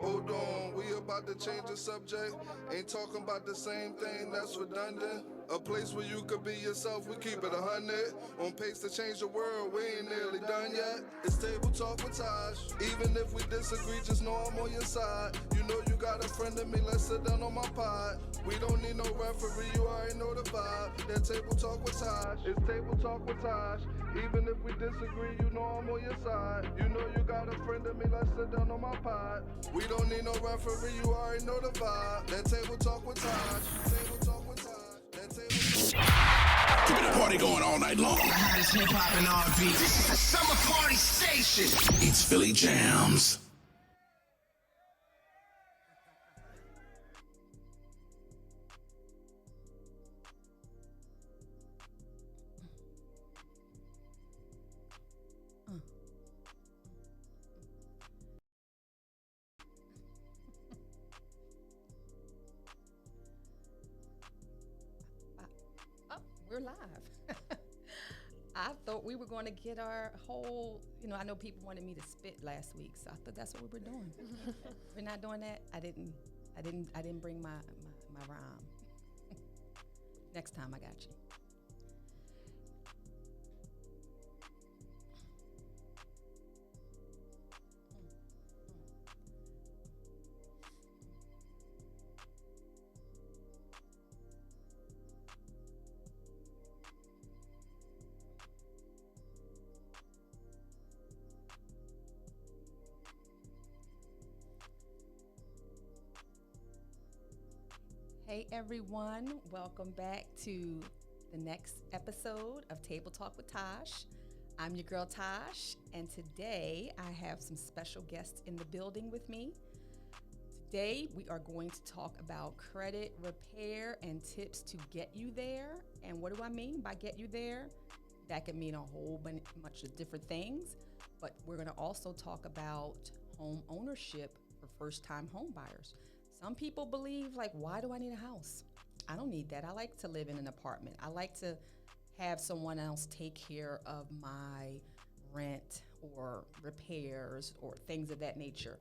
Hold on, we about to change the subject. Ain't talking about the same thing, that's redundant. A place where you could be yourself, we keep it 100. On pace to change the world, we ain't nearly done yet. It's table talk with Taj. Even if we disagree, just know I'm on your side. You know you got a friend of me, let's sit down on my pod. We don't need no referee, you already know the vibe. That table talk with Taj. It's table talk with Taj. Even if we disagree, you know I'm on your side. You know you got a friend of me, let's sit down on my pod. We don't need no referee, you already know the vibe. That table talk with Taj. Table talk with Taj. That table talk. Keeping the party going all night long. The hottest hip hop and R&B. This is the summer party station. It's Philly Jams. We're live. I thought we were going to get our whole, I know people wanted me to spit last week, so I thought that's what we were doing. We're not doing that. I didn't bring my rhyme. Next time I got you. Hey everyone, welcome back to the next episode of Table Talk with Tosh. I'm your girl Tosh, and today I have some special guests in the building with me. Today we are going to talk about credit repair and tips to get you there. And what do I mean by get you there? That can mean a whole bunch of different things, but we're going to also talk about home ownership for first-time home buyers. Some people believe, why do I need a house? I don't need that. I like to live in an apartment. I like to have someone else take care of my rent or repairs or things of that nature.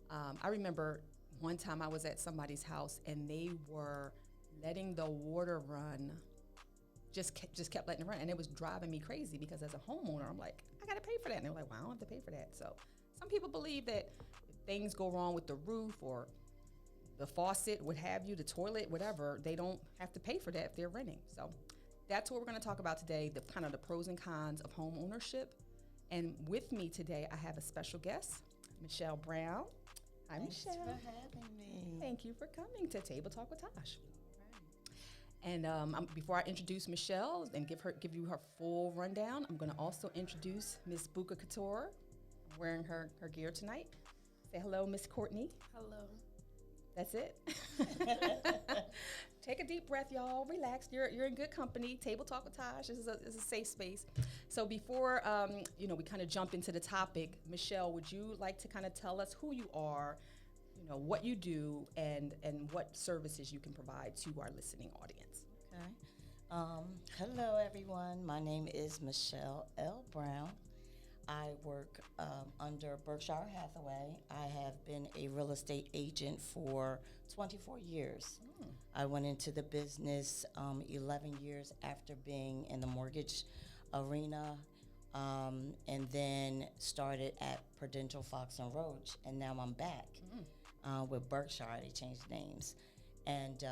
I remember one time I was at somebody's house and they were letting the water run, just kept letting it run. And it was driving me crazy because as a homeowner, I'm like, I got to pay for that. And they're like, well, I don't have to pay for that. So some people believe that if things go wrong with the roof or the faucet, what have you, the toilet, whatever, they don't have to pay for that if they're renting. So that's what we're going to talk about today, the kind of the pros and cons of home ownership. And with me today, I have a special guest, Michelle Brown. Hi, Thanks Michelle. for having me. Thank you for coming to Table Talk with Tosh. And before I introduce Michelle and give you her full rundown, I'm going to also introduce Miss Buka Couture. I'm wearing her gear tonight. Say hello, Miss Courtney. Hello. That's it. Take a deep breath, y'all. Relax. You're in good company. Table Talk with Tosh. This is a safe space. So before we kind of jump into the topic, Michelle, would you like to kind of tell us who you are, what you do, and what services you can provide to our listening audience? Okay. Hello, everyone. My name is Michelle L. Brown. I work under Berkshire Hathaway. I have been a real estate agent for 24 years. I went into the business 11 years after being in the mortgage arena, and then started at Prudential Fox and Roach, and now I'm back with Berkshire. They changed names. And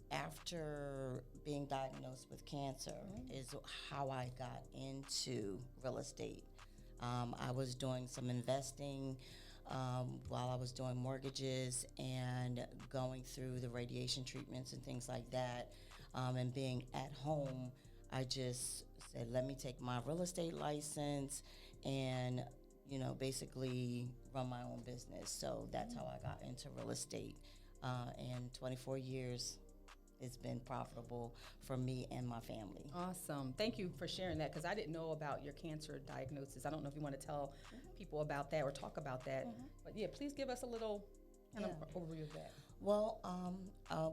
after being diagnosed with cancer is how I got into real estate. I was doing some investing while I was doing mortgages and going through the radiation treatments and things like that. And being at home, I just said, let me take my real estate license and, basically run my own business. So that's how I got into real estate. And 24 years, it's been profitable for me and my family. Awesome. Thank you for sharing that, because I didn't know about your cancer diagnosis. I don't know if you want to tell people about that or talk about that. But yeah, please give us a little kind of overview of that. Well,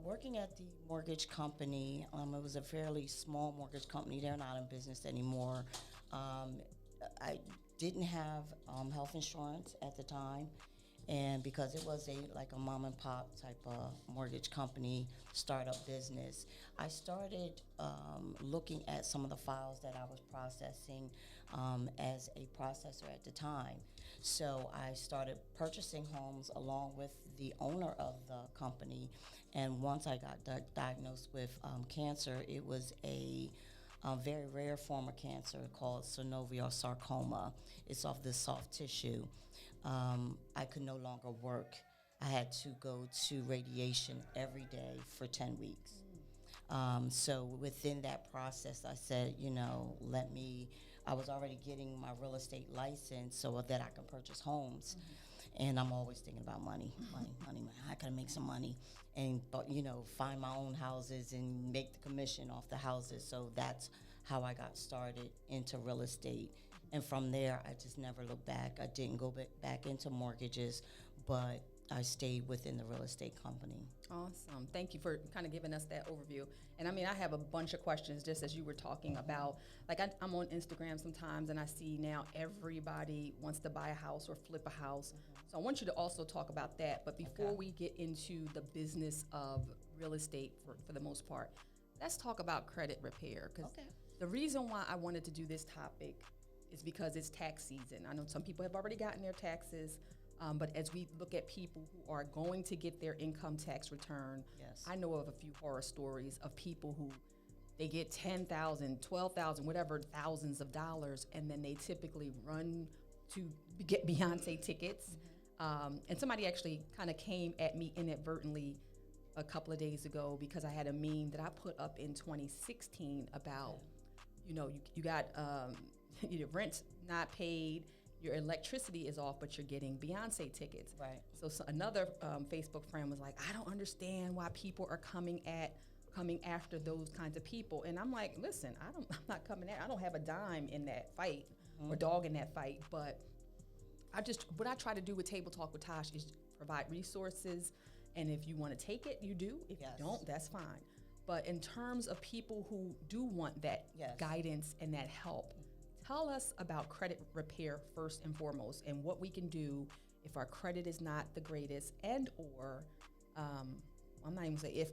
working at the mortgage company, it was a fairly small mortgage company. They're not in business anymore. I didn't have health insurance at the time, and because it was a mom and pop type of mortgage company startup business, I started looking at some of the files that I was processing as a processor at the time. So I started purchasing homes along with the owner of the company, and once I got diagnosed with cancer, it was a very rare form of cancer called synovial sarcoma. It's of the soft tissue. I could no longer work. I had to go to radiation every day for 10 weeks. So within that process, I said, I was already getting my real estate license so that I can purchase homes. And I'm always thinking about money. How can I make some money? And, find my own houses and make the commission off the houses. So that's how I got started into real estate. And from there, I just never looked back. I didn't go back into mortgages, but I stayed within the real estate company. Awesome. Thank you for kind of giving us that overview. And I have a bunch of questions just as you were talking about. Like I'm on Instagram sometimes and I see now everybody wants to buy a house or flip a house. So I want you to also talk about that. But before we get into the business of real estate for the most part, let's talk about credit repair. Because the reason why I wanted to do this topic is because it's tax season. I know some people have already gotten their taxes. But as we look at people who are going to get their income tax return, I know of a few horror stories of people who they get $10,000, $12,000, whatever, thousands of dollars, and then they typically run to get Beyonce tickets. And somebody actually kind of came at me inadvertently a couple of days ago because I had a meme that I put up in 2016 about, you got your rent not paid, your electricity is off, but you're getting Beyonce tickets. Right. So another Facebook friend was like, I don't understand why people are coming after those kinds of people. And I'm like, listen, I'm not coming at, I don't have a dime in that fight or dog in that fight, but what I try to do with Table Talk with Tosh is provide resources. And if you want to take it, you do. If you don't, that's fine. But in terms of people who do want that guidance and that help, tell us about credit repair first and foremost, and what we can do if our credit is not the greatest, and or I'm not even gonna say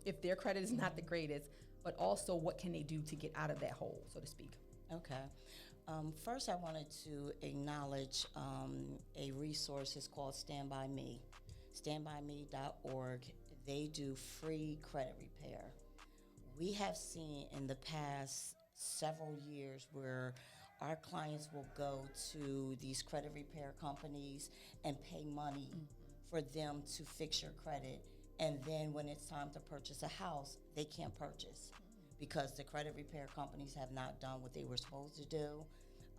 if their credit is not the greatest, but also what can they do to get out of that hole, so to speak. Okay. First, I wanted to acknowledge a resource. It's called Stand By Me. StandByMe.org. They do free credit repair. We have seen in the past several years where our clients will go to these credit repair companies and pay money for them to fix your credit, and then when it's time to purchase a house, they can't purchase because the credit repair companies have not done what they were supposed to do.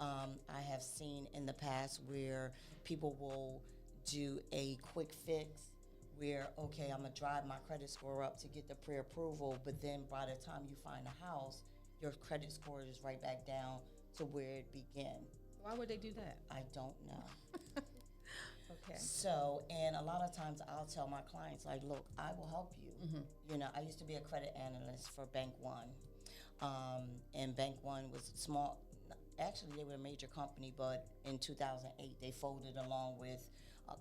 I have seen in the past where people will do a quick fix where, okay, I'm gonna drive my credit score up to get the pre-approval, but then by the time you find a house, your credit score is right back down to where it began. Why would they do that? I don't know. Okay. So, and a lot of times I'll tell my clients, like, look, I will help you. I used to be a credit analyst for Bank One. And Bank One was small. Actually, they were a major company, but in 2008, they folded along with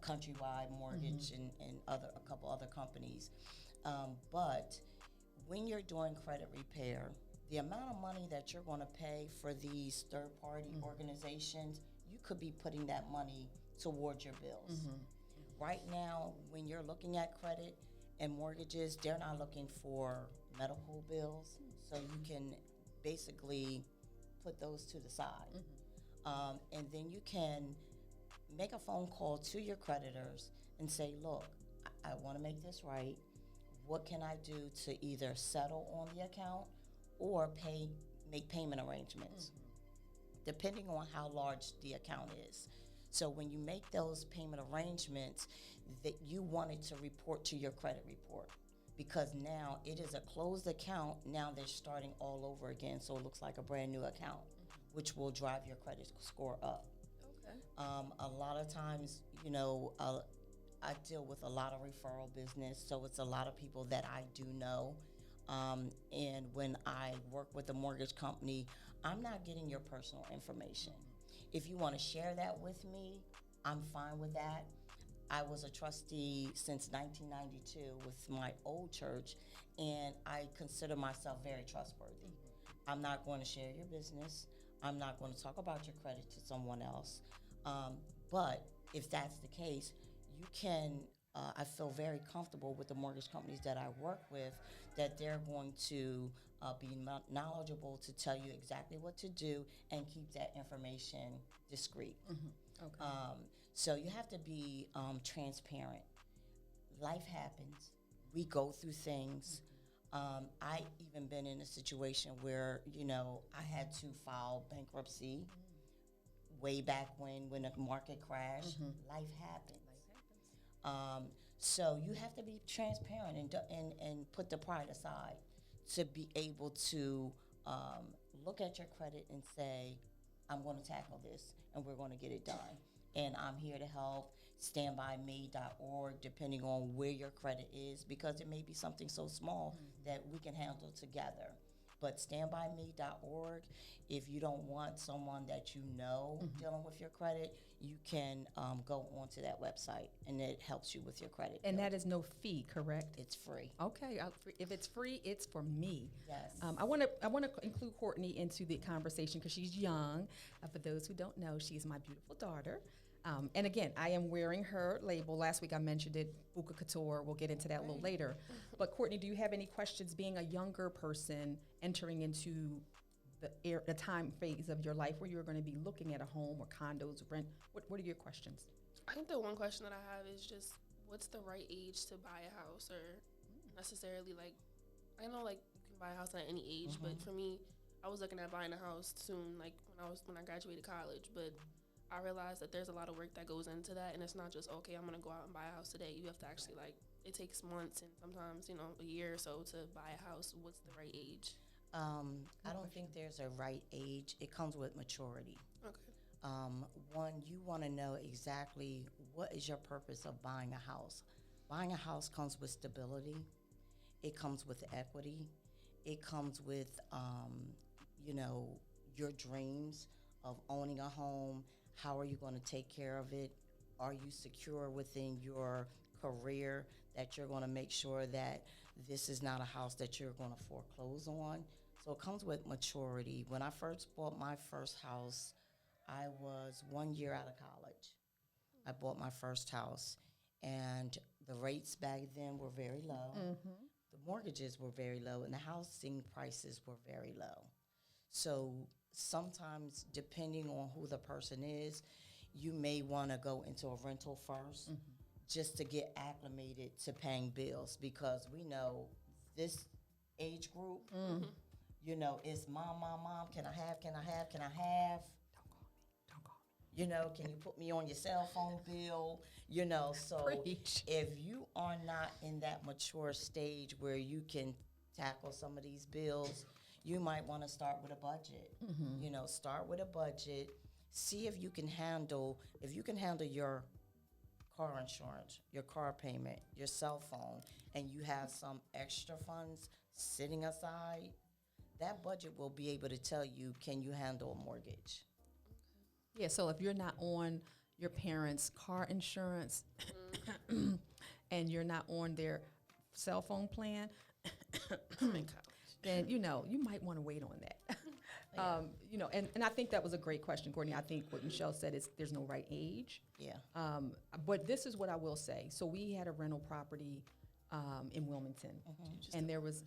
Countrywide Mortgage and a couple other companies. But when you're doing credit repair, the amount of money that you're going to pay for these third-party organizations, you could be putting that money towards your bills. Right now, when you're looking at credit and mortgages, they're not looking for medical bills, so you can basically put those to the side. And then you can make a phone call to your creditors and say, look, I want to make this right. What can I do to either settle on the account or make payment arrangements, depending on how large the account is. So when you make those payment arrangements, that you want it to report to your credit report, because now it is a closed account. Now they're starting all over again, so it looks like a brand new account, which will drive your credit score up. Okay. A lot of times, I deal with a lot of referral business, so it's a lot of people that I do know. And when I work with a mortgage company, I'm not getting your personal information. If you want to share that with me, I'm fine with that. I was a trustee since 1992 with my old church, and I consider myself very trustworthy. I'm not going to share your business. I'm not going to talk about your credit to someone else. But if that's the case, you can. I feel very comfortable with the mortgage companies that I work with, that they're going to be knowledgeable to tell you exactly what to do and keep that information discreet. Okay. So you have to be transparent. Life happens. We go through things. I even been in a situation where, I had to file bankruptcy way back when the market crashed. Life happens. So you have to be transparent and put the pride aside to be able to look at your credit and say, I'm going to tackle this and we're going to get it done. And I'm here to help. Standbyme.org, depending on where your credit is, because it may be something so small that we can handle together. But standbyme.org, if you don't want someone that you know dealing with your credit, you can go onto that website, and it helps you with your credit. And that is no fee, correct? It's free. Okay, if it's free, it's for me. Yes. I want to include Courtney into the conversation because she's young. For those who don't know, she is my beautiful daughter. And again, I am wearing her label. Last week I mentioned it, Buka Couture. We'll get into that a little later. But Courtney, do you have any questions being a younger person entering into the time phase of your life where you're going to be looking at a home or condos, rent? What are your questions? I think the one question that I have is just, what's the right age to buy a house, or necessarily, like, I know, like, you can buy a house at any age, but for me, I was looking at buying a house soon, like when I graduated college, but I realized that there's a lot of work that goes into that, and it's not just, okay, I'm going to go out and buy a house today. You have to actually, like, it takes months and sometimes, a year or so to buy a house. What's the right age? I don't think there's a right age. It comes with maturity. Okay. One, you want to know exactly what is your purpose of buying a house. Buying a house comes with stability. It comes with equity. It comes with, your dreams of owning a home. How are you going to take care of it? Are you secure within your career that you're going to make sure that this is not a house that you're going to foreclose on? So it comes with maturity. When I first bought my first house, I was 1 year out of college. I bought my first house, and the rates back then were very low. The mortgages were very low, and the housing prices were very low. So sometimes, depending on who the person is, you may want to go into a rental first just to get acclimated to paying bills, because we know this age group, it's mom, can I have? Don't call me. Can you put me on your cell phone bill? So Preach. if you are not in that mature stage where you can tackle some of these bills, you might want to start with a budget. Start with a budget. See if you can handle your car insurance, your car payment, your cell phone, and you have some extra funds sitting aside. That budget will be able to tell you, can you handle a mortgage? Yeah, so if you're not on your parents' car insurance and you're not on their cell phone plan, then, you might want to wait on that. And I think that was a great question, Courtney. I think what Michelle said is there's no right age. Yeah. But this is what I will say. So we had a rental property in Wilmington, and there was.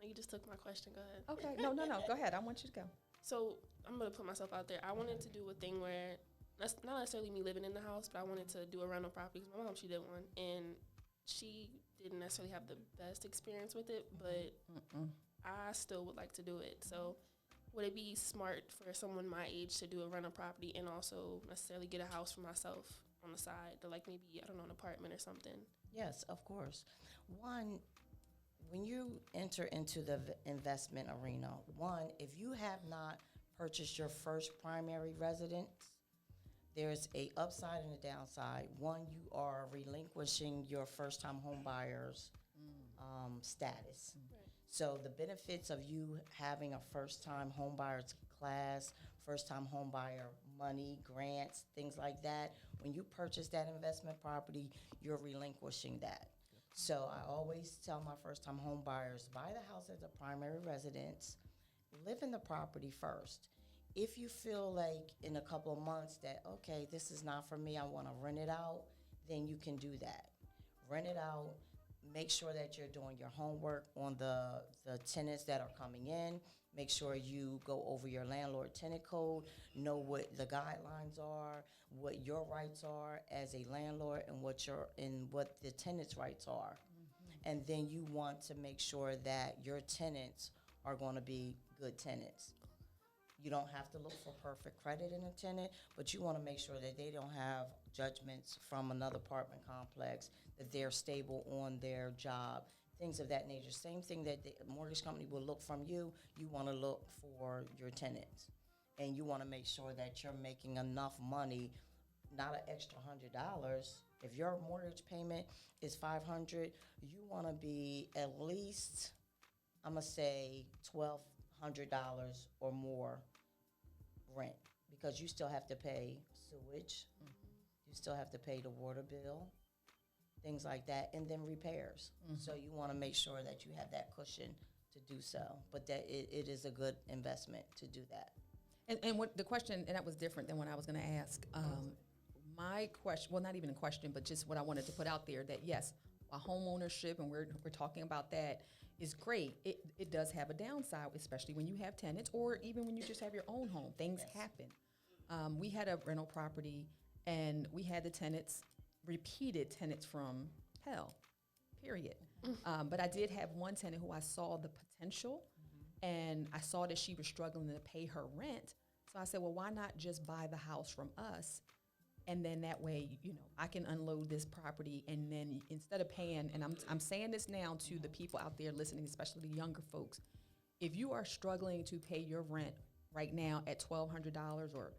You just took my question. Go ahead. Okay, no. Go ahead. I want you to go. So I'm going to put myself out there. I wanted to do a thing where, that's not necessarily me living in the house, but I wanted to do a rental property. My mom, she did one, and she didn't necessarily have the best experience with it, but I still would like to do it. So would it be smart for someone my age to do a rental property and also necessarily get a house for myself on the side, to, like, maybe, I don't know, an apartment or something? Yes, of course. One, when you enter into the investment arena, if you have not purchased your first primary residence, there's a upside and a downside. One, you are relinquishing your first-time home buyer's status. So the benefits of you having a first-time home buyer's class, first-time home buyer money, grants, things like that, when you purchase that investment property, you're relinquishing that. So I always tell my first-time home buyers, buy the house as a primary residence, live in the property first. If you feel like in a couple of months that, okay, this is not for me, I want to rent it out, then you can do that. Rent it out. Make sure that you're doing your homework on the tenants that are coming in. Make sure you go over your landlord-tenant code, know what the guidelines are, what your rights are as a landlord, and what the tenants' rights are. And then you want to make sure that your tenants are going to be good tenants. You don't have to look for perfect credit in a tenant, but you want to make sure that they don't have judgments from another apartment complex, that they're stable on their job, things of that nature. Same thing that the mortgage company will look from you, you want to look for your tenants. And you want to make sure that you're making enough money, not an extra $100. If your mortgage payment is $500, you want to be at least, I'm going to say, $1,200 or more rent, because you still have to pay sewage, you still have to pay the water bill, things like that, and then repairs. So you want to make sure that you have that cushion to do so, but that it is a good investment to do that. And what the question, and that was different than what I was going to ask. My question, well, not even a question, but just what I wanted to put out there, that yes, while home ownership, and we're talking about that, is great, it does have a downside, especially when you have tenants, or even when you just have your own home. Things happen. We had a rental property, and we had the tenants, repeated tenants from hell, period. But I did have one tenant who I saw the potential, and I saw that she was struggling to pay her rent. So I said, well, why not just buy the house from us? And then that way, I can unload this property, and then instead of paying, and I'm saying this now to the people out there listening, especially the younger folks, if you are struggling to pay your rent right now at $1,200 or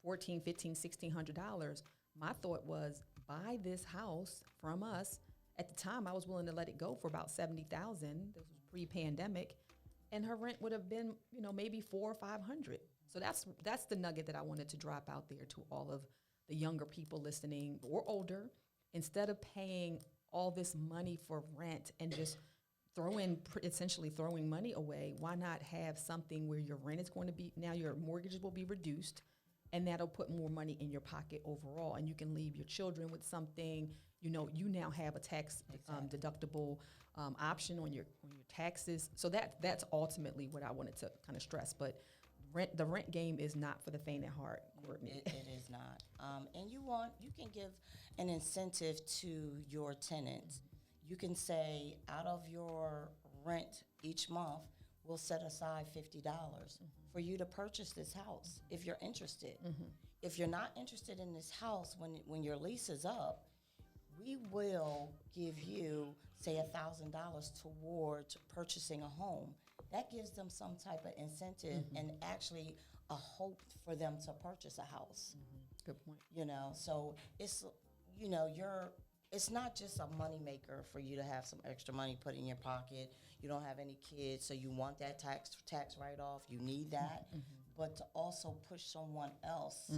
$1,400, $1,500, $1,600, my thought was buy this house from us. At the time, I was willing to let it go for about $70,000. This was pre-pandemic, and her rent would have been, maybe $400 or $500. So that's the nugget that I wanted to drop out there to all of the younger people listening or older. Instead of paying all this money for rent and just essentially throwing money away, why not have something where your rent is going to be, now your mortgages will be reduced, and that'll put more money in your pocket overall, and you can leave your children with something. You now have a tax deductible option on your taxes. So that's ultimately what I wanted to kind of stress. But the rent game is not for the faint at heart, Courtney. It is not. And you can give an incentive to your tenants. You can say, out of your rent each month, we'll set aside $50 for you to purchase this house if you're interested. If you're not interested in this house when your lease is up, we will give you, say, $1,000 towards purchasing a home. That gives them some type of incentive and actually a hope for them to purchase a house. Good point. So it's, it's not just a moneymaker for you to have some extra money put in your pocket. You don't have any kids, so you want that tax write-off. You need that. But to also push someone else,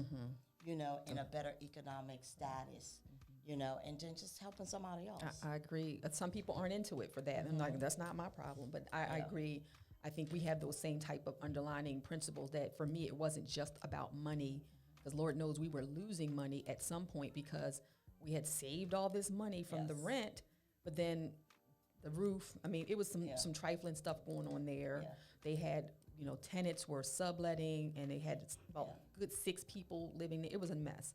in a better economic status, and then just helping somebody else. I agree. Some people aren't into it for that. I'm like, that's not my problem. But I agree. I think we have those same type of underlining principles that for me, it wasn't just about money, because Lord knows we were losing money at some point because we had saved all this money from the rent, but then the roof, it was some trifling stuff going on there. They had, tenants were subletting, and they had about good 6 people living there. It was a mess.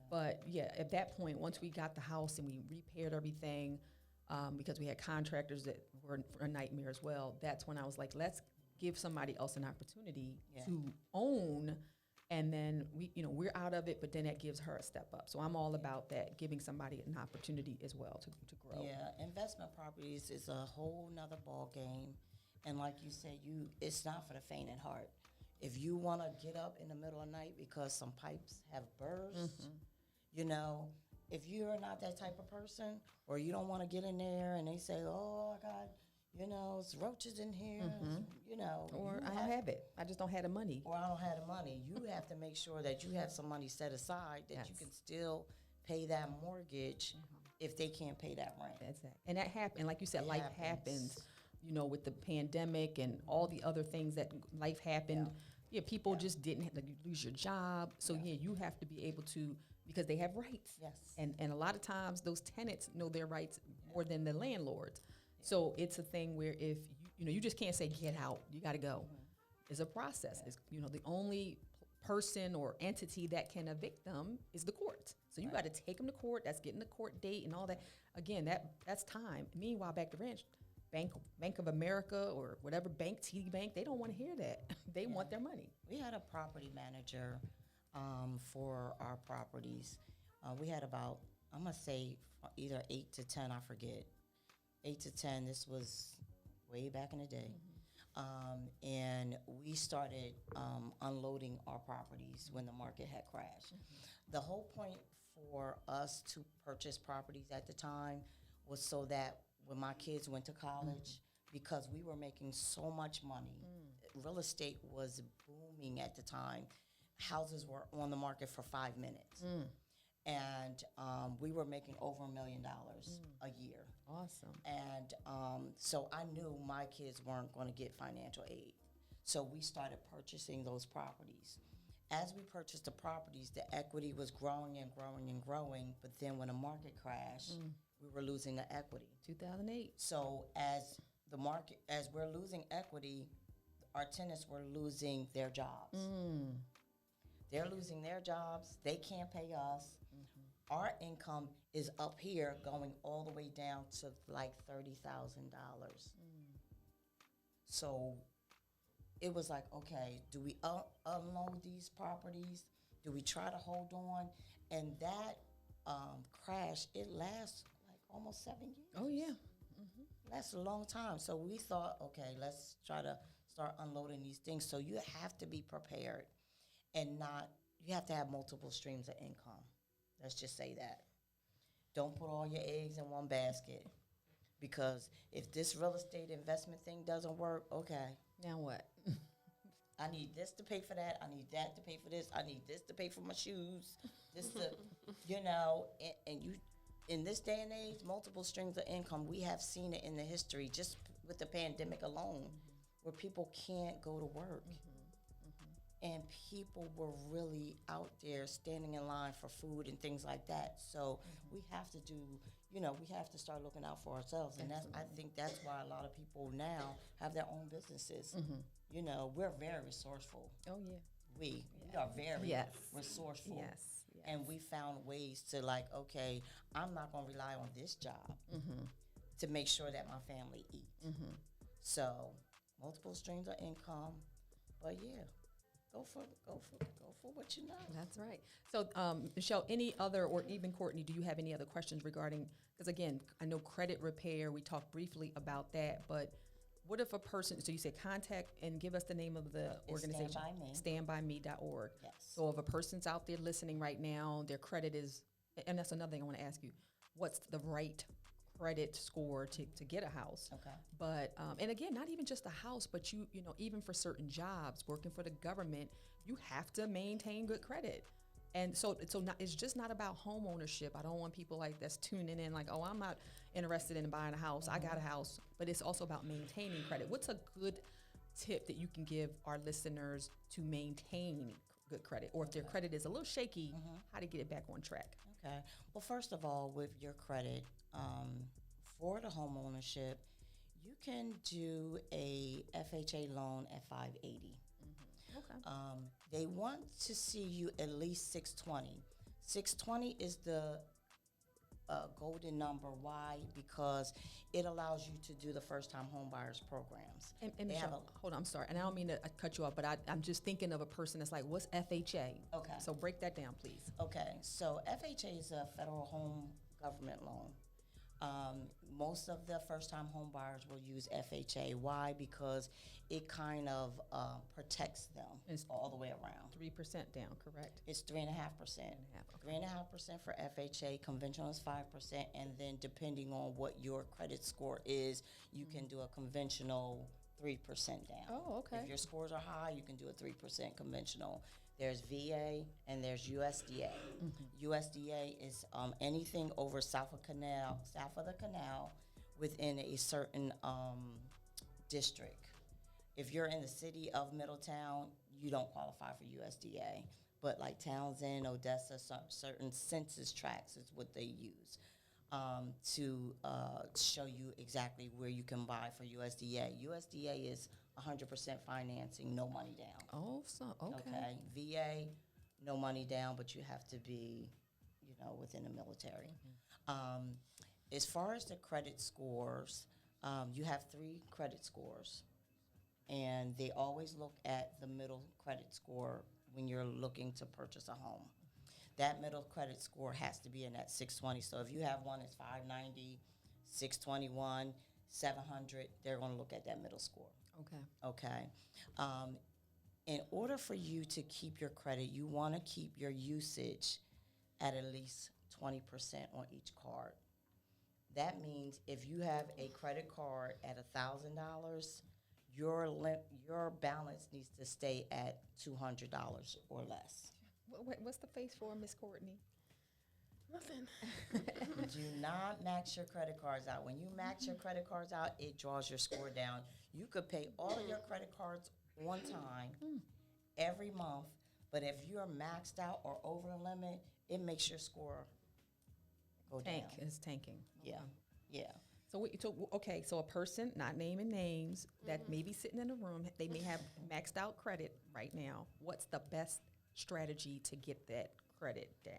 But at that point, once we got the house and we repaired everything, because we had contractors that were a nightmare as well, that's when I was like, let's give somebody else an opportunity to own, and then we're out of it, but then that gives her a step up. So I'm all about that, giving somebody an opportunity as well to grow. Yeah, investment properties is a whole nother ball game. And like you said, it's not for the faint at heart. If you want to get up in the middle of the night because some pipes have burst, you know, if you're not that type of person, or you don't want to get in there and they say, oh, I got, you know, it's roaches in here, you know. Or you I don't have it. I just don't have the money. Or I don't have the money. You have to make sure that you have some money set aside that you Yes. can still pay that mortgage if they can't pay that rent. That's it. And that happened. Like you said, It life happens. happens, you know, with the pandemic and all the other things that life happened. Yeah, people just didn't have, like, you lose your job. So, yeah, you have to be able to, because they have rights. Yes. And a lot of times those tenants know their rights more than the landlords. So it's a thing where if, you know, you just can't say, get out, you got to go. It's a process. It's, you know, the only person or entity that can evict them is the court. So you got to take them to court. That's getting the court date and all that. Again, that's time. Meanwhile, back to ranch, Bank of America or whatever bank, TD Bank, they don't want to hear that. They want their money. We had a property manager for our properties. We had about, I'm going to say either 8 to 10, I forget. 8 to 10, this was way back in the day. And we started unloading our properties when the market had crashed. The whole point for us to purchase properties at the time was so that when my kids went to college, because we were making so much money, real estate was booming at the time. Houses were on the market for 5 minutes. And we were making over $1 million a year. Awesome. And so I knew my kids weren't going to get financial aid. So we started purchasing those properties. As we purchased the properties, the equity was growing and growing and growing. But then when the market crashed, we were losing the equity. 2008. So as we're losing equity, our tenants were losing their jobs. They're losing their jobs. They can't pay us. Our income is up here going all the way down to like $30,000. So it was like, okay, do we unload these properties? Do we try to hold on? And that crash, it lasts like almost 7 years. Oh, yeah. That's a long time. So we thought, okay, let's try to start unloading these things. So you have to be prepared and you have to have multiple streams of income. Let's just say that. Don't put all your eggs in one basket, because if this real estate investment thing doesn't work, okay, Now what? I need this to pay for that. I need that to pay for this. I need this to pay for my shoes. This to, you know, and you, in this day and age, multiple streams of income, we have seen it in the history just with the pandemic alone, where people can't go to work. And people were really out there standing in line for food and things like that. So we have to do, you know, we have to start looking out for ourselves. And I think that's why a lot of people now have their own businesses. You know, we're very resourceful. Oh, yeah. We are very Yes. resourceful. Yes. And we found ways to, like, okay, I'm not going to rely on this job to make sure that my family eat. So multiple streams of income. But yeah. Go for what you know. That's right. So, Michelle, any other, or even Courtney, do you have any other questions regarding, because again, I know credit repair, we talked briefly about that, but what if a person, so you said contact and give us the name of the organization. Standbyme.org. Yes. So if a person's out there listening right now, their credit is, and that's another thing I want to ask you, what's the right credit score to get a house? Okay. But and again, not even just a house, but you know, even for certain jobs, working for the government, you have to maintain good credit. And so it's just not about home ownership. I don't want people like that's tuning in like, oh, I'm not interested in buying a house. I got a house. But it's also about maintaining credit. What's a good tip that you can give our listeners to maintain good credit? Or if their credit is a little shaky, how to get it back on track? Okay. Well, first of all, with your credit, for the home ownership, you can do a FHA loan at 580. Okay. They want to see you at least 620. 620 is the golden number. Why? Because it allows you to do the first-time home buyers programs. And They have Michelle, hold on, I'm sorry. And I don't mean to cut you off, but I'm just thinking of a person that's like, what's FHA? Okay. So break that down, please. Okay, so FHA is a federal home government loan. Most of the first-time home buyers will use FHA. Why? Because it kind of protects them It's all the way around. 3% down, correct? It's 3.5%. 3.5, 3.5% for FHA. Conventional is 5%, and then depending on what your credit score is, you can do a conventional 3% down. Oh, okay. If your scores are high, you can do a 3% conventional. There's VA and there's USDA. USDA is anything over south of the canal, within a certain district. If you're in the city of Middletown, you don't qualify for USDA. But like Townsend, Odessa, certain census tracts is what they use to show you exactly where you can buy for USDA. USDA is 100% financing, no money down. Oh, so okay. VA, no money down, but you have to be, within the military. As far as the credit scores, you have 3 credit scores, and they always look at the middle credit score when you're looking to purchase a home. That middle credit score has to be in that 620. So if you have one that's 590, 621, 700, they're going to look at that middle score. Okay. In order for you to keep your credit, you want to keep your usage at least 20% on each card. That means if you have a credit card at $1,000, your balance needs to stay at $200 or less. What's the face for, Miss Courtney? Nothing. Do not max your credit cards out. When you max your credit cards out, it draws your score down. You could pay all of your credit cards one time every month, but if you're maxed out or over the limit, it makes your score go down. It's tanking. Yeah, yeah. So a person, not naming names, that may be sitting in a room, they may have maxed out credit right now. What's the best strategy to get that credit down?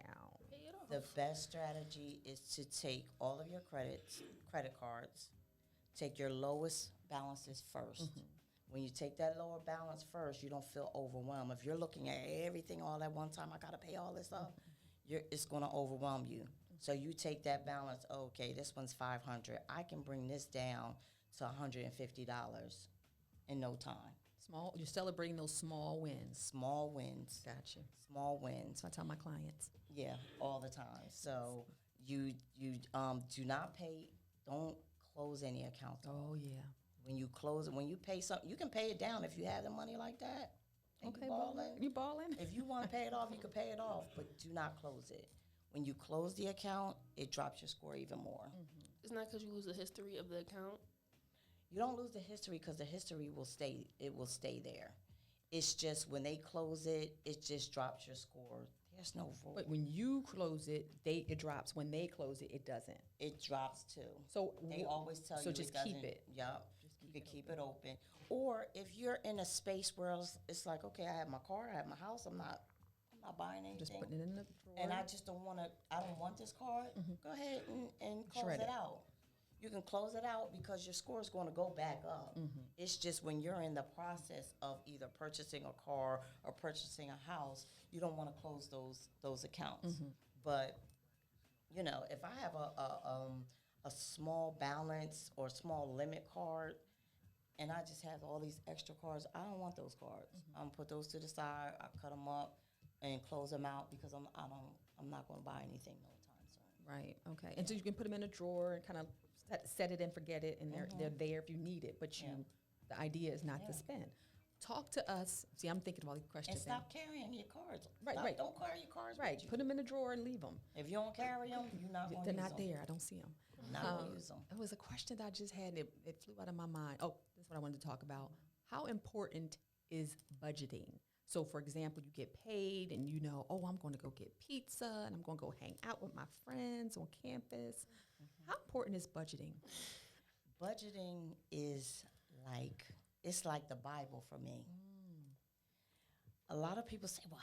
Pay it off. The best strategy is to take all of your credit cards, take your lowest balances first. When you take that lower balance first, you don't feel overwhelmed. If you're looking at everything all at one time, I got to pay all this up, it's going to overwhelm you. So you take that balance, okay, this one's $500. I can bring this down to $150 in no time. You're celebrating those small wins. Small wins. Gotcha. Small wins. So I tell my clients. Yeah, all the time. So you do not pay, don't close any accounts. Oh, yeah. When you pay something, you can pay it down if you have the money like that. And Okay, you balling. you balling? If you want to pay it off, you can pay it off, but do not close it. When you close the account, it drops your score even more. It's not because you lose the history of the account. You don't lose the history because the history will stay. It will stay there. It's just when they close it, it just drops your score. There's no rule. But when you close it, it drops. When they close it, it doesn't. It drops too. So They always tell you. So just keep doesn't. it. Yep. You can keep it open. Or if you're in a space where it's like, okay, I have my car, I have my house, I'm not buying anything. Just putting it in the drawer. And I just don't want this card, go ahead and close Shred it it. out. You can close it out because your score is going to go back up. It's just when you're in the process of either purchasing a car or purchasing a house, you don't want to close those accounts. But, if I have a small balance or small limit card and I just have all these extra cards, I don't want those cards. I'm going to put those to the side, I cut them up and close them out because I'm not going to buy anything no time soon. Right. Okay. And so you can put them in a drawer and kind of set it and forget it, and they're there if you need it. But the idea is not to spend. Talk to us. See, I'm thinking about these questions. And stop carrying your cards. Right. Don't carry your cards Right. with you. Put them in a drawer and leave them. If you don't carry them, you're not going to use them. They're not there. I don't see them. Not going to use them. It was a question that I just had, and it flew out of my mind. Oh, that's what I wanted to talk about. How important is budgeting? So, for example, you get paid and I'm going to go get pizza and I'm going to go hang out with my friends on campus. How important is budgeting? Budgeting is it's like the Bible for me. A lot of people say, well,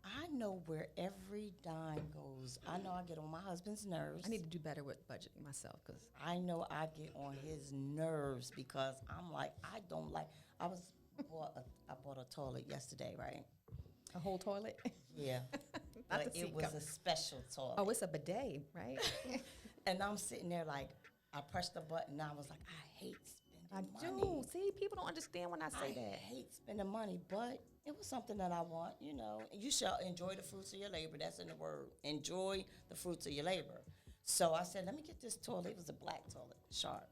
I know where every dime goes. I know I get on my husband's nerves. I need to do better with budgeting myself because I know I get on his nerves because I'm like, I bought a toilet yesterday, right? a whole toilet. Yeah. Not But the it seat was cover. a special toilet. Oh, it's a bidet, right? And I'm sitting there like, I pressed the button and I was like, I hate I spending do. money. See, people don't understand when I say I that. hate spending money, but it was something that I want, you know. You shall enjoy the fruits of your labor. That's in the word. Enjoy the fruits of your labor. So I said, let me get this toilet. It was a black toilet, sharp.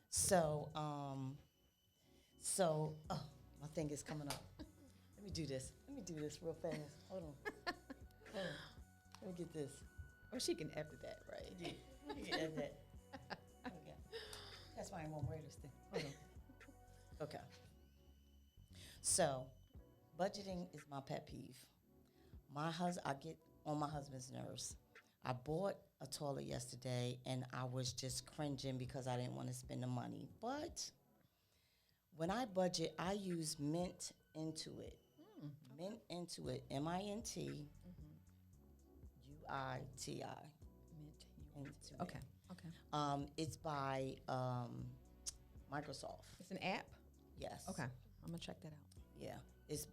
So, oh, my thing is coming up. Let me do this. Let me do this real fast. Hold on. Hold on. Let me get this. Or she can edit that, right? Yeah. Let me get that. Okay. That's why I won't wear this thing. Hold on. Okay. So, budgeting is my pet peeve. I get on my husband's nerves. I bought a toilet yesterday and I was just cringing because I didn't want to spend the money. But when I budget, I use Mint Into It. Mint Into It. MINTUITI. Into It. Okay. Okay. It's by Microsoft. It's an app? Yes. Okay. I'm going to check that out. Yeah. It's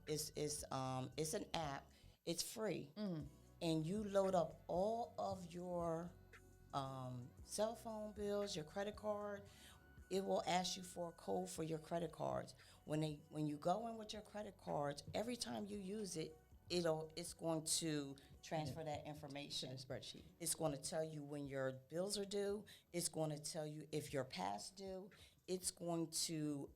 an app. It's free. And you load up all of your cell phone bills, your credit card. It will ask you for a code for your credit cards. When you go in with your credit cards, every time you use it, it's going to transfer that information. To the spreadsheet. It's going to tell you when your bills are due. It's going to tell you if you're past due. It's going to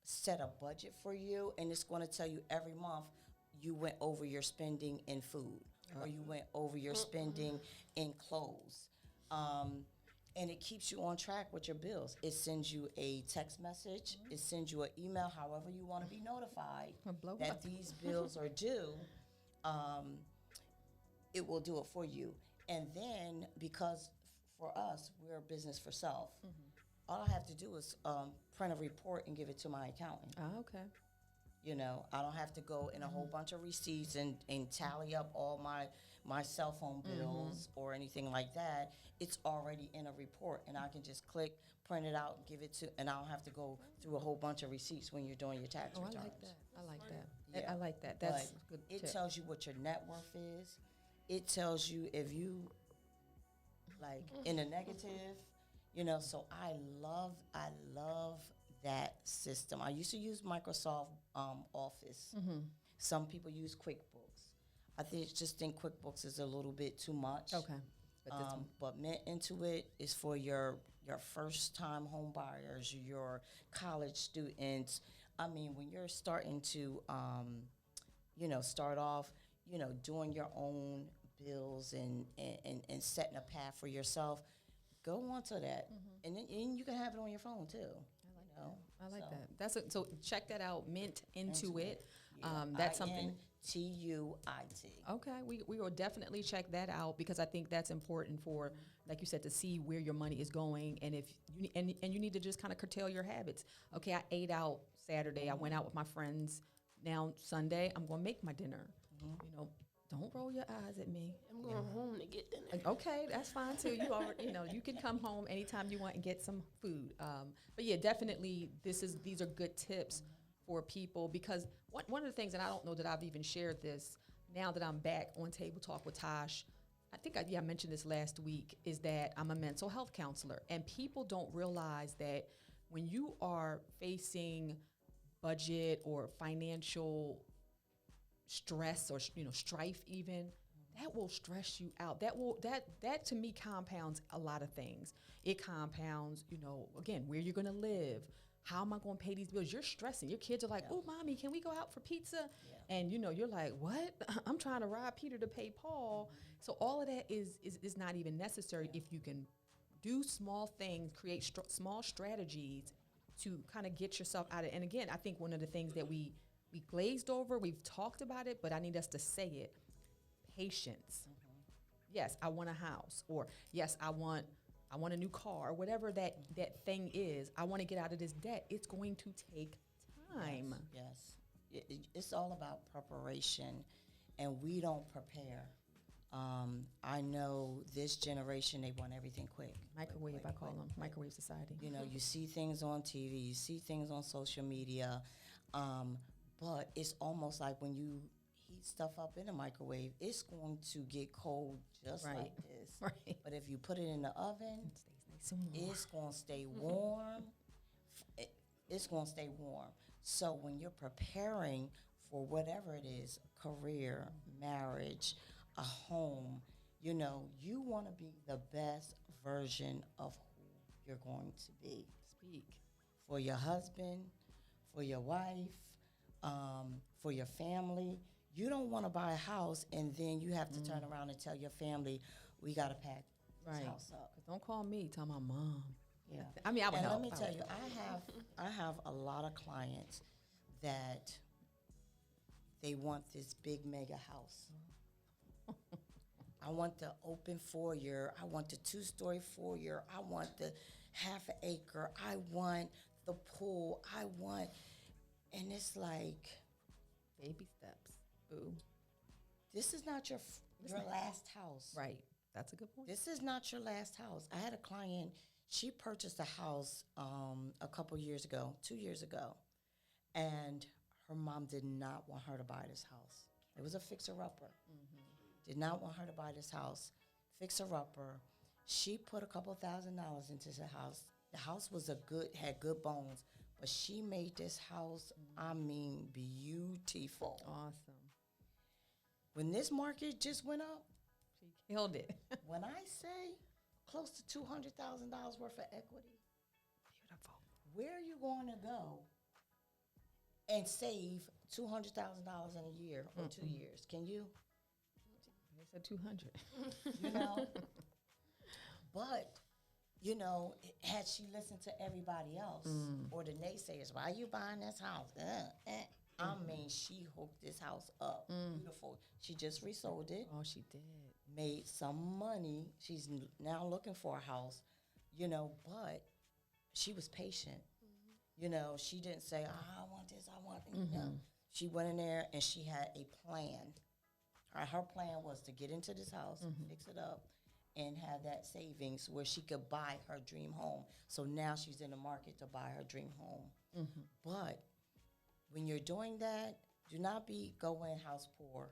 set a budget for you, and it's going to tell you every month you went over your spending in food or you went over your spending in clothes. And it keeps you on track with your bills. It sends you a text message. It sends you an email, however you want to be notified Blow that up. these bills are due. It will do it for you. And then, because for us, we're a business for self, all I have to do is print a report and give it to my accountant. Oh, okay. You know, I don't have to go in a whole bunch of receipts and tally up all my cell phone bills or anything like that. It's already in a report, and I can just click, print it out, give it to, and I don't have to go through a whole bunch of receipts when you're doing your tax returns. I like that. I like that. Yeah. I like that. That's But a good it tip. tells you what your net worth is. It tells you if you, like, in a negative, you know, so I love that system. I used to use Microsoft Office. Some people use QuickBooks. I just think QuickBooks is a little bit too much. Okay. But this one. But Mint Into It is for your first-time home buyers, your college students. I mean, when you're starting to, start off, doing your own bills and setting a path for yourself, go on to that. And then you can have it on your phone, too. I like that. So check that out. Mint Into It. Yeah. That's something. INTUIT. Okay, we will definitely check that out because I think that's important for, like you said, to see where your money is going, and if you and you need to just kind of curtail your habits. Okay, I ate out Saturday. I went out with my friends. Now Sunday, I'm going to make my dinner. Don't roll your eyes at me. I'm going home to get dinner. Like, okay, that's fine too. You already, you can come home anytime you want and get some food. But yeah, definitely, these are good tips for people because one of the things, and I don't know that I've even shared this now that I'm back on Table Talk with Tosh. I think I mentioned this last week, is that I'm a mental health counselor, and people don't realize that when you are facing budget or financial stress or strife, even that will stress you out. That to me compounds a lot of things. It compounds, again, where you're going to live. How am I going to pay these bills? You're stressing. Your kids are like, "Oh, mommy, can we go out for pizza?" Yeah. And you're like, "What? I'm trying to rob Peter to pay Paul." So all of that is not even necessary if you can do small things, create small strategies to kind of get yourself out of. And again, I think one of the things that we glazed over, we've talked about it, but I need us to say it. Patience. Yes, I want a house, or yes, I want a new car, or whatever that thing is. I want to get out of this debt. It's going to take time. Yes. It's all about preparation, and we don't prepare. I know this generation, they want everything quick. Microwave, I call them. Microwave society. You see things on TV, you see things on social media, but it's almost like when you heat stuff up in a microwave, it's going to get cold just Right. like this. Right. But if you put it in the oven, It stays nice and warm. it's going to stay warm. It's going to stay warm. So when you're preparing for whatever it is, career, marriage, a home, you know, you want to be the best version of who you're going to be. Speak. For your husband, for your wife, for your family. You don't want to buy a house and then you have to turn around and tell your family, we got to pack this house up. 'Cause don't call me, tell my mom. Yeah. I mean, I would And help. let me I tell would you, help. I have a lot of clients that they want this big mega house. I want the open foyer. I want the 2-story foyer. I want the half an acre. I want the pool. And it's like, Baby steps. Boo. this is not your last house. Right. That's a good point. This is not your last house. I had a client, she purchased a house a couple years ago, 2 years ago, and her mom did not want her to buy this house. It was a fixer-upper. Did not want her to buy this house. Fixer-upper. She put a couple $1,000s into the house. The house was had good bones, but she made this house, I mean, beautiful. Awesome. When this market just went up, She killed it. when I say close to $200,000 worth of equity, Beautiful. where are you going to go and save $200,000 in a year or 2 years? Can you? They said 200. You know? But, you know, had she listened to everybody else or the naysayers, why are you buying this house? I mean, she hooked this house up. Beautiful. She just resold it. Oh, she did. Made some money. She's now looking for a house, you know, but she was patient. You know, she didn't say, I want this, I want it. No. She went in there and she had a plan. Her plan was to get into this house, fix it up, and have that savings where she could buy her dream home. So now she's in the market to buy her dream home. But when you're doing that, do not go in house poor.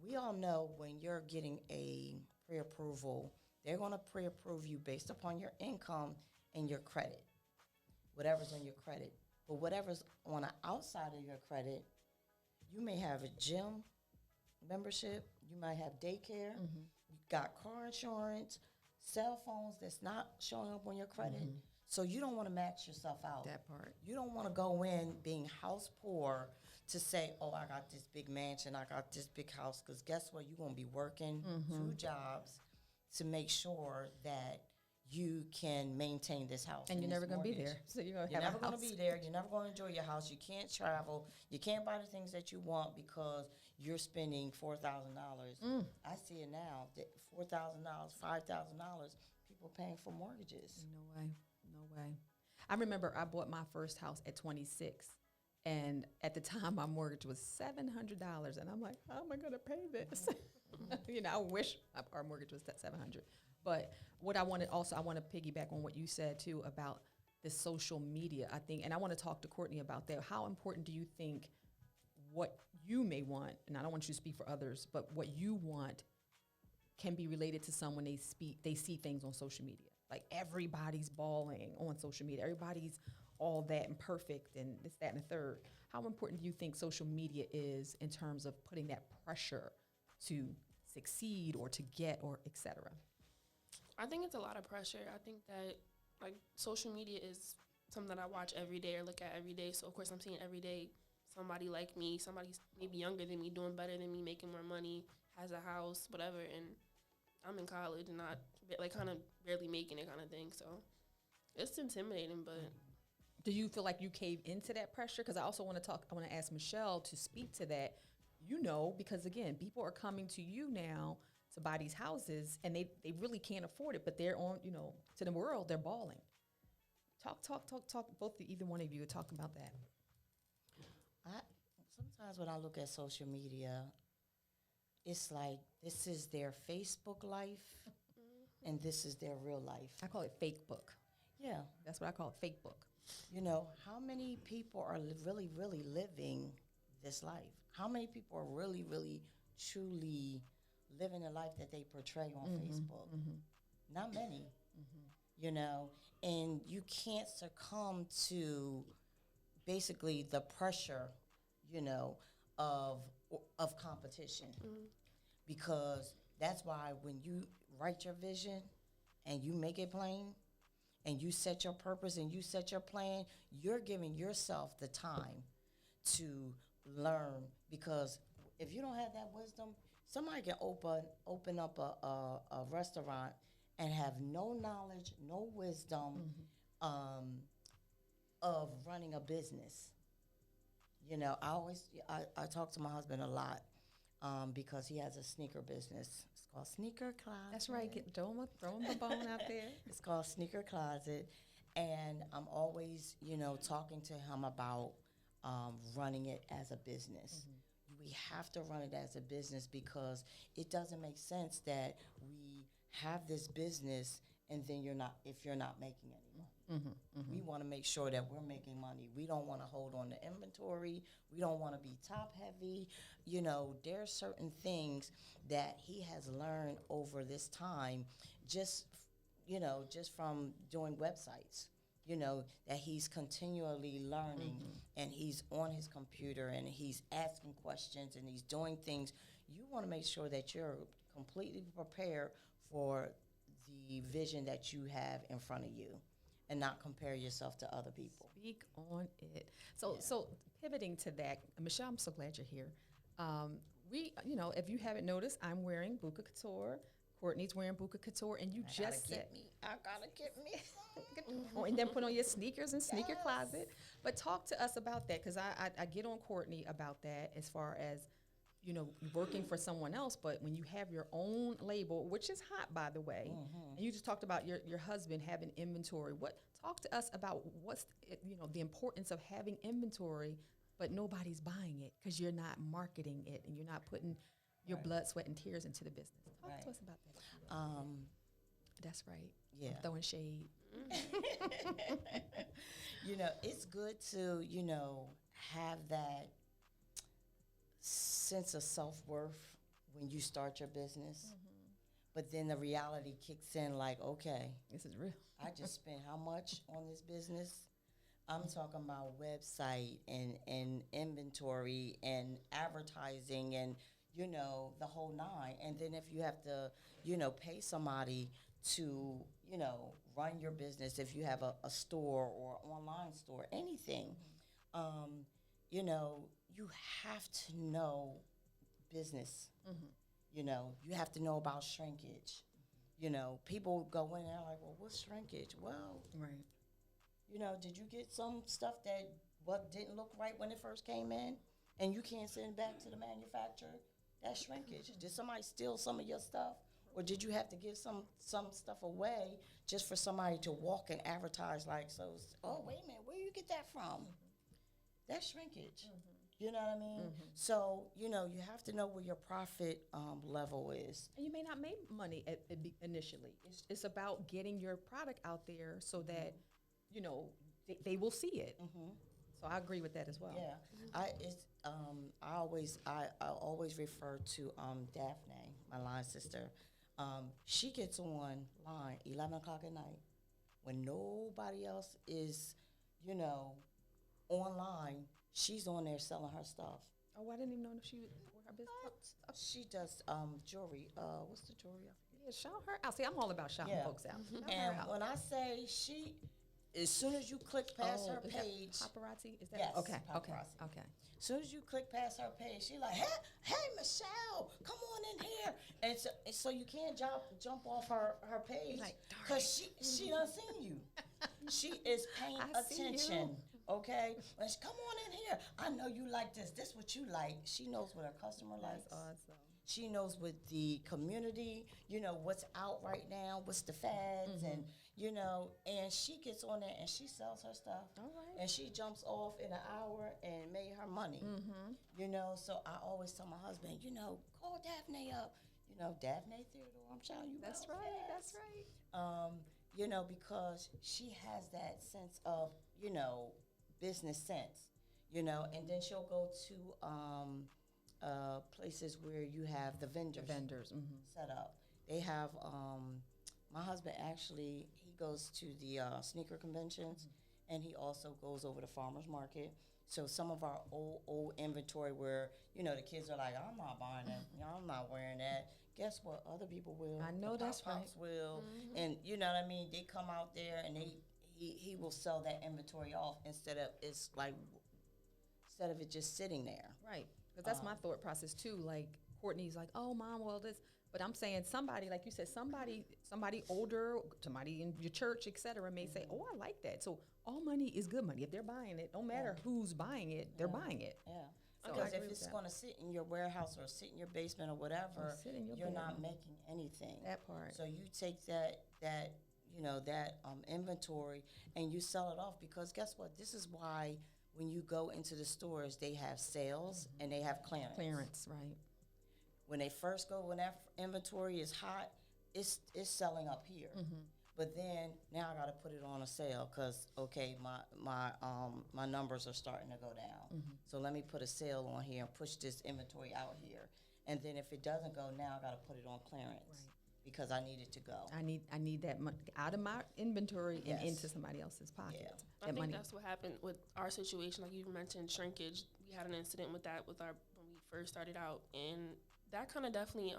We all know when you're getting a pre-approval, they're going to pre-approve you based upon your income and your credit, whatever's on your credit. But whatever's on the outside of your credit, you may have a gym membership, you might have daycare, you got car insurance, cell phones that's not showing up on your credit. So you don't want to max yourself out. That part. You don't want to go in being house poor to say, oh, I got this big mansion, I got this big house, because guess what? You're going to be working 2 jobs to make sure that you can maintain this house. And you're this never going to be mortgage. there. So you're going to You're have never a going house. to be there. You're never going to enjoy your house. You can't travel. You can't buy the things that you want because you're spending $4,000. I see it now. $4,000, $5,000. People paying for mortgages. No way. No way. I remember I bought my first house at 26. And at the time, my mortgage was $700. And I'm like, how am I going to pay this? You know, I wish our mortgage was at $700. But what I want to piggyback on what you said, too, about the social media, I think. And I want to talk to Courtney about that. How important do you think what you may want, and I don't want you to speak for others, but what you want can be related to someone they see things on social media? Like everybody's balling on social media. Everybody's all that and perfect and this, that, and the third. How important do you think social media is in terms of putting that pressure to succeed or to get or et cetera? I think it's a lot of pressure. I think that, like, social media is something that I watch every day or look at every day. So, of course, I'm seeing every day somebody like me, somebody's maybe younger than me, doing better than me, making more money, has a house, whatever. And I'm in college and not, like, kind of barely making it kind of thing. So it's intimidating, but... Do you feel like you cave into that pressure? Because I also want to ask Michelle to speak to that, you know, because, again, people are coming to you now to buy these houses, and they really can't afford it, but they're on, you know, to the world, they're balling. Talk. Both either one of you are talking about that. Sometimes when I look at social media, it's like this is their Facebook life, and this is their real life. I call it fake book. Yeah. That's what I call it, fake book. You know, how many people are really, really living this life? How many people are really, really, truly living the life that they portray on Facebook. Not many, and you can't succumb to basically the pressure, of of competition, because that's why when you write your vision and you make it plain and you set your purpose and you set your plan, you're giving yourself the time to learn, because if you don't have that wisdom, somebody can open up a restaurant and have no knowledge, no wisdom of running a business. I talk to my husband a lot because he has a sneaker business. It's called Sneaker Closet. That's right. Throw him the bone out there. It's called Sneaker Closet, and I'm always, talking to him about running it as a business. We have to run it as a business because it doesn't make sense that we have this business and then if you're not making any money. We want to make sure that we're making money. We don't want to hold on to inventory. We don't want to be top heavy. There are certain things that he has learned over this time, just from doing websites. That he's continually learning, and he's on his computer and he's asking questions and he's doing things. You want to make sure that you're completely prepared for the vision that you have in front of you, and not compare yourself to other people. Speak on it. So pivoting to that, Michelle, I'm so glad you're here. If you haven't noticed, I'm wearing Buka Couture. Courtney's wearing Buka Couture, and you just said, I gotta get me. and then put on your sneakers and Sneaker Closet. But talk to us about that, because I get on Courtney about that as far as, working for someone else, but when you have your own label, which is hot, by the way, and you just talked about your husband having inventory. Talk to us about what's, the importance of having inventory, but nobody's buying it because you're not marketing it and you're not putting your blood, sweat, and tears into the business. Talk to us about that. That's right. Yeah. I'm throwing shade. It's good to, have that sense of self-worth when you start your business. But then the reality kicks in like, okay, This is real. I just spent how much on this business? I'm talking about website and inventory and advertising and, the whole nine. And then if you have to, pay somebody to, run your business, if you have a store or online store, anything, you have to know business. You have to know about shrinkage. People go in there like, well, what's shrinkage? Well, Right. Did you get some stuff that didn't look right when it first came in, and you can't send it back to the manufacturer? That's shrinkage. Did somebody steal some of your stuff, or did you have to give some stuff away just for somebody to walk and advertise like, oh, wait a minute, where you get that from? That's shrinkage. You know what I mean? So, you have to know where your profit level is. And you may not make money initially. It's about getting your product out there so that, they will see it. So I agree with that as well. Yeah, I always refer to Daphne, my line sister. She gets online 11 o'clock at night when nobody else is, online. She's on there selling her stuff. Oh, I didn't even know she was her business. She does jewelry. What's the jewelry? Yeah, shout her out. See, I'm all about shouting folks out. Shout And her out. when I say as soon as you click past her is that page, paparazzi? Is that Yes, okay? paparazzi. Okay. as soon as you click past her page, she like, hey, Michelle, come on in here. And so you can't jump off her page Like, darn because she done seen you. She is paying I see attention. you. Okay, when she, come on in here. I know you like this. This what you like. She knows what her customer likes. That's awesome. She knows what the community, what's out right now, what's the fads, and and she gets on there and she sells her stuff. All right. And she jumps off in an hour and made her money. So I always tell my husband, call Daphne up. Daphne Theodore, I'm shouting you That's out. right. Yes. That's right. Because she has that sense of, business sense, and then she'll go to places where you have the vendors, set up. They have, my husband actually, he goes to the sneaker conventions, and he also goes over to farmers market. So some of our old inventory where, you know, the kids are like, I'm not buying that, I'm not wearing that. Guess what? Other people will. I know The that's pop-pops will. And you know what I mean? They come out there and he will sell that inventory off instead of it just sitting there. Right. Because that's my thought process too. Like Courtney's like, oh, mom, well, this. But I'm saying somebody, like you said, somebody older, somebody in your church, et cetera, may say, oh, I like that. So all money is good money. If they're buying it, no matter who's buying it, they're buying it. Yeah. So Because I if agree it's with going to sit in your warehouse or sit in your basement or whatever, sit in your you're not bedroom. making anything. That part. So you take that inventory and you sell it off, because guess what? This is why when you go into the stores, they have sales and they have clearance. Clearance, right. When they first go, when that inventory is hot, it's selling up here. But then now I got to put it on a sale because my numbers are starting to go down. So let me put a sale on here and push this inventory out here. And then if it doesn't go, now I got to put it on clearance because I need it to go. I need that money out of my inventory and Yes. into somebody else's pocket. Yeah. I That think money. that's what happened with our situation. Like you mentioned, shrinkage. We had an incident with that with when we first started out, and that kind of definitely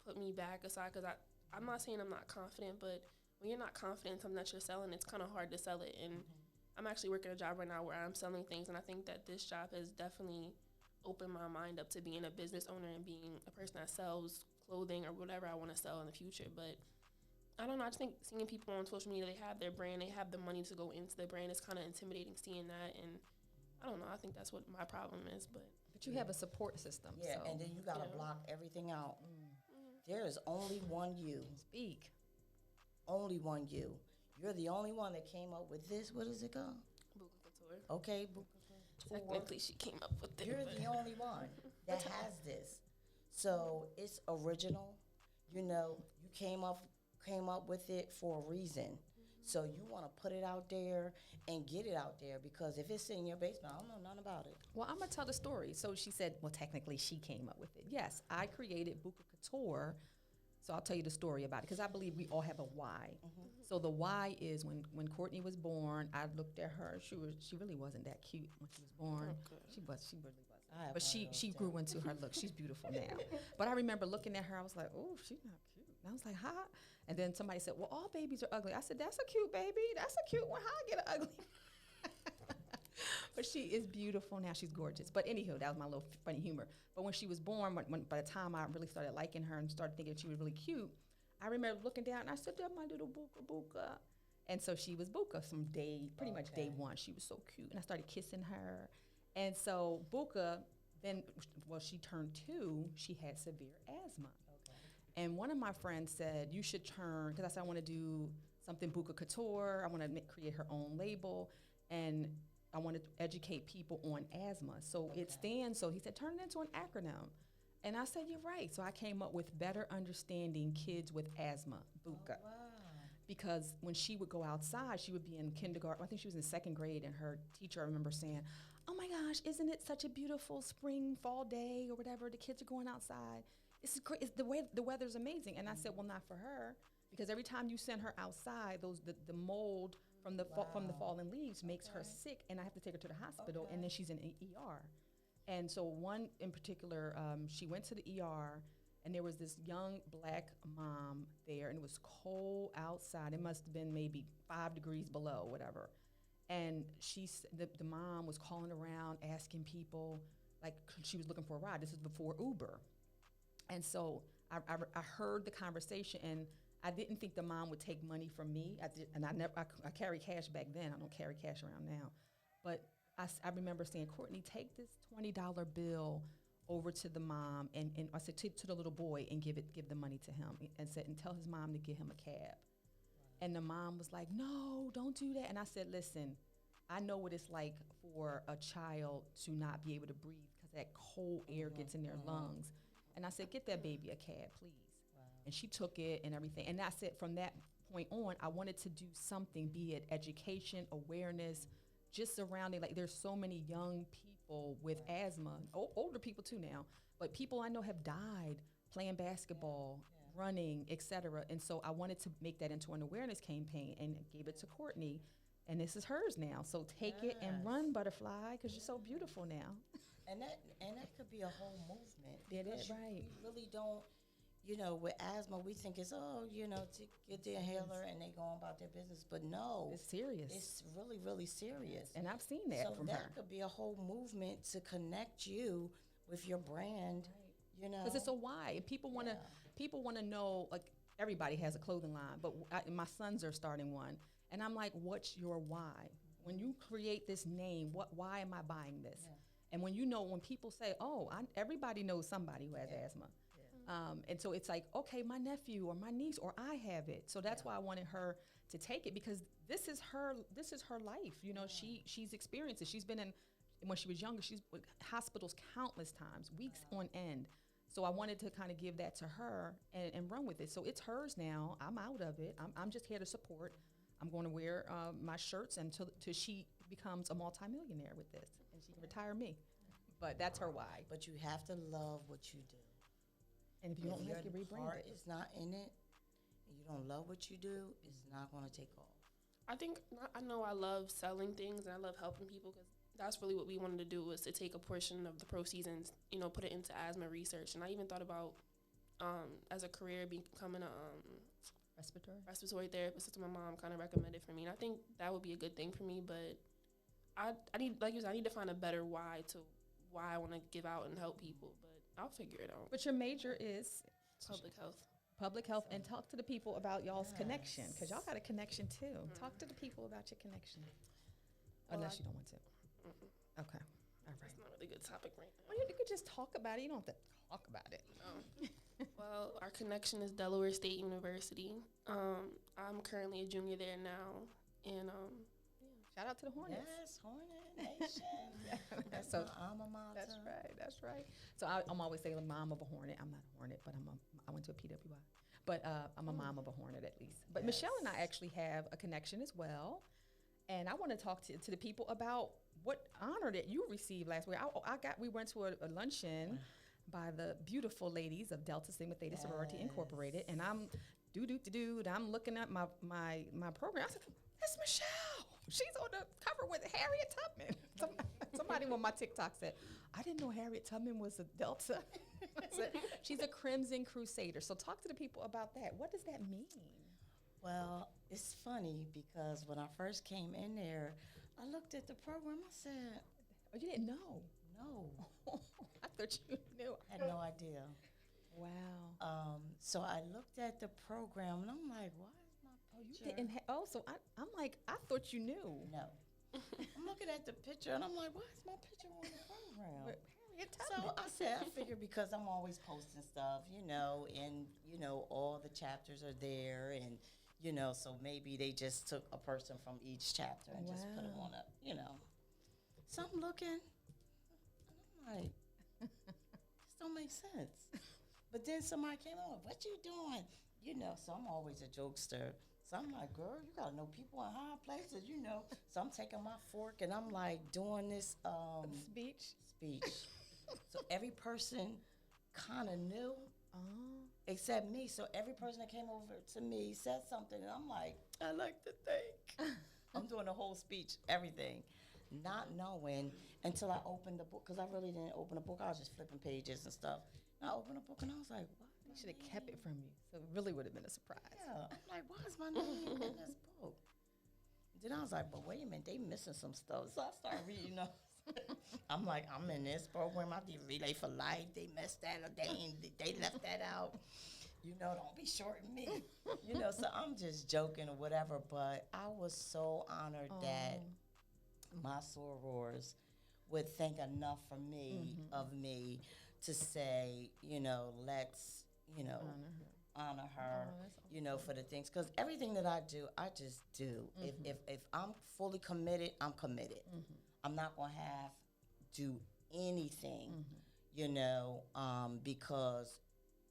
put me back aside because I'm not saying I'm not confident, but when you're not confident in something that you're selling, it's kind of hard to sell it. And I'm actually working a job right now where I'm selling things, and I think that this job has definitely opened my mind up to being a business owner and being a person that sells clothing or whatever I want to sell in the future. But I don't know. I just think seeing people on social media, they have their brand, they have the money to go into the brand. It's kind of intimidating seeing that, and I don't know. I think that's what my problem is. But you have a support system. Yeah, so. and then you got to block everything out. There is only one you. Speak. Only one you. You're the only one that came up with this. What is it called? Buka Couture. Okay, Technically, she came up with it. you're but- the only one that has this. So it's original. You know, you came up with it for a reason. So you want to put it out there and get it out there, because if it's in your basement, I don't know nothing about it. Well, I'm going to tell the story. So she said, well, technically she came up with it. Yes, I created Buka Couture. So I'll tell you the story about it because I believe we all have a why. So the why is when Courtney was born, I looked at her. She really wasn't that cute when she was born. She really wasn't. I have But one she of those she grew into her look. She's beautiful now. But I remember looking at her. I was like, oh, she's not cute. And I was like, huh? And then somebody said, well, all babies are ugly. I said, that's a cute baby. That's a cute one. How I get an ugly? But she is beautiful now. She's gorgeous. But anywho, that was my little funny humor. But when she was born, when by the time I really started liking her and started thinking she was really cute, I remember looking down and I said, that's my little Buka. And so she was Buka from pretty much day one. She was so cute. And I started kissing her. And so Buka, then, well, she turned 2. She had severe asthma. And one of my friends said, you should turn, because I said, I want to do something Buka Couture. I want to create her own label. And I want to educate people on asthma. So it stands, so he said, turn it into an acronym. And I said, you're right. So I came up with Better Understanding Kids with Asthma, Buka. Wow. Because when she would go outside, she would be in kindergarten. I think she was in 2nd grade, and her teacher, I remember saying, oh my gosh, isn't it such a beautiful spring, fall day or whatever? The kids are going outside. This is great. The weather's amazing. And I said, well, not for her, because every time you send her outside, the mold from the fallen leaves makes her sick, and I have to take her to the hospital, and then she's in an ER. And so one in particular, she went to the ER, and there was this young black mom there, and it was cold outside. It must have been maybe 5 degrees below, whatever. And the mom was calling around, asking people, like she was looking for a ride. This is before Uber. And so I heard the conversation, and I didn't think the mom would take money from me. I carry cash back then. I don't carry cash around now. But I remember saying, Courtney, take this $20 bill over to the mom, and I said to the little boy, and give the money to him, and tell his mom to get him a cab. And the mom was like, no, don't do that. And I said, listen, I know what it's like for a child to not be able to breathe because that cold air gets in their lungs. And I said, get that baby a cab, please. Wow. And she took it and everything. And I said, from that point on, I wanted to do something, be it education, awareness, just surrounding, like there's so many young people with asthma, older people too now, but people I know have died playing basketball, running, etc. And so I wanted to make that into an awareness campaign and gave it to Courtney. And this is hers now. So take it and run, butterfly, because you're so beautiful now. And that could be a whole movement. It because is, you- right. You really don't, with asthma, we think it's, to get the inhaler and they go on about their business. But no. It's serious. It's really, really serious. And I've seen that so from that her. could be a whole movement to connect you with your brand, Because it's a why. And people want to know, like, everybody has a clothing line, but my sons are starting one. And I'm like, what's your why? When you create this name, why am I buying this? Yeah. And when people say, everybody knows somebody who has asthma. Yeah. And so it's like, okay, my nephew or my niece or I have it. So that's why I wanted her to take it, because this is her life. She's experienced it. She's been in, when she was younger, she's in hospitals countless times, weeks on end. So I wanted to kind of give that to her and run with it. So it's hers now. I'm out of it. I'm just here to support. I'm going to wear my shirts until she becomes a multimillionaire with this, and she can retire me. But that's her why. But you have to love what you do. And if you don't like it, your rebrand heart it. is not in it, and you don't love what you do, it's not going to take off. I know I love selling things and I love helping people, because that's really what we wanted to do, was to take a portion of the proceeds and, put it into asthma research. And I even thought about, as a career, becoming a respiratory therapist. That's what my mom kind of recommended for me. And I think that would be a good thing for me. But I need, like you said, I need to find a better why I want to give out and help people. But I'll figure it out. But your major is Public health. And talk to the people about y'all's connection, because y'all got a connection too. Talk to the people about your connection. Unless you don't want to. Okay. All right. It's not a really good topic right now. Well, you could just talk about it. You don't have to talk about it. Well, our connection is Delaware State University. I'm currently a junior there now, and Shout out to the Hornets. Yes, Hornet Nation. That's So- my alma mater. That's right. So I'm always saying the mom of a Hornet. I'm not a Hornet, but I went to a PWI. But I'm a mom of a Hornet at least. But Michelle and I actually have a connection as well. And I want to talk to the people about what honor that you received last week. We went to a luncheon by the beautiful ladies of Delta Sigma Theta Sorority Incorporated, and I'm I'm looking at my program. I said, "That's Michelle. She's on the cover with Harriet Tubman." Somebody on my TikTok said, "I didn't know Harriet Tubman was a Delta." I said, "She's a Crimson Crusader." So talk to the people about that. What does that mean? Well, it's funny because when I first came in there, I looked at the program. I said, Oh, you didn't know? no, I thought you knew. I had no idea. Wow. So I looked at the program and I'm like, why is my Oh, you picture? didn't. So I'm like, I thought you knew. No. I'm looking at the picture and I'm like, why is my picture on the program? But Harriet So Tubman. I figured because I'm always posting stuff, and all the chapters are there, and so maybe they just took a person from each chapter and just put them on So I'm looking, and I'm like, this don't make sense. But then somebody came on, what you doing? So I'm always a jokester. So I'm like, girl, you gotta know people in high places, So I'm taking my fork and I'm like doing this Speech. So every person kind of knew, except me. So every person that came over to me said something, and I'm like, I like to think. I'm doing the whole speech, everything, not knowing until I opened the book, because I really didn't open the book. I was just flipping pages and stuff. And I opened the book, and I was like, what? You should have kept it from you. So it really would have been a surprise. Yeah. I'm like, why is my name in this book? Then I was like, but wait a minute, they missing some stuff. So I started reading, I'm like, I'm in this program. I did Relay for Life. They messed that up. They left that out. Don't be shorting me. So I'm just joking or whatever. But I was so honored that my sorors would think enough for me, of me, to say, let's, honor her, for the things. Because everything that I do, I just do. If I'm fully committed, I'm committed. I'm not going to do anything, because